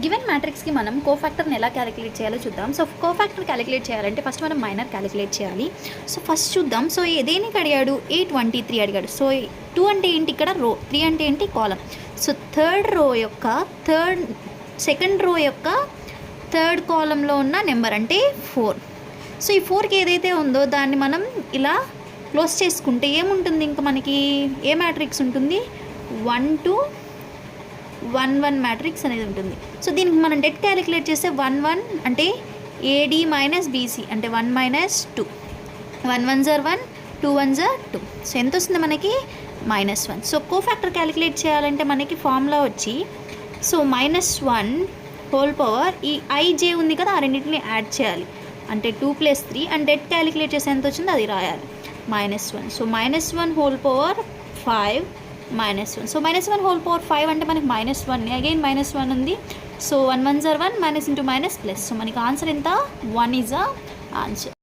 Given మ్యాట్రిక్స్కి మనం కోఫాక్టర్ని ఎలా calculate చేయాలో చూద్దాం. సో కోఫాక్టర్ క్యాలిక్యులేట్ చేయాలంటే ఫస్ట్ మనం మైనర్ క్యాలిక్యులేట్ చేయాలి. సో ఫస్ట్ చూద్దాం. సో దేనికి అడిగాడు? 823 అడిగాడు. సో 2 అంటే ఏంటి ఇక్కడ? రో. 3 అంటే ఏంటి? కాలం. సో సెకండ్ రో యొక్క థర్డ్ కాలంలో ఉన్న నెంబర్ అంటే 4. సో ఈ 4కి ఏదైతే ఉందో దాన్ని మనం ఇలా క్లోజ్ చేసుకుంటే ఏముంటుంది? ఇంకా మనకి ఏ మ్యాట్రిక్స్ ఉంటుంది? 1 to 1 1 మ్యాట్రిక్స్ అనేది ఉంటుంది. సో దీనికి మనం డెట్ క్యాలిక్యులేట్ చేస్తే 1 1 అంటే ఏడి మైనస్ బీసీ అంటే 1 మైనస్ 2. 1 1 జర్ 1, 2 1 జర్ 2. సో ఎంత వస్తుంది మనకి? -1. సో కోఫాక్టర్ క్యాలిక్యులేట్ చేయాలంటే మనకి ఫార్ములా వచ్చి సో -1 హోల్ పవర్ ఈ ఐజే ఉంది కదా, ఆ రెండింటిని యాడ్ చేయాలి అంటే 2 + 3 అండ్ డెట్ క్యాలిక్యులేట్ చేసి ఎంత వచ్చిందో అది రాయాలి. -1. So -1 whole power 5 -1. So -1 whole power 5 అంటే మనకి -1 అగైన్ -1 ఉంది. So 1 1 జర్ 1 minus into minus plus. So మనకి ఆన్సర్ ఎంత? 1 ఈజ్ అ ఆన్సర్.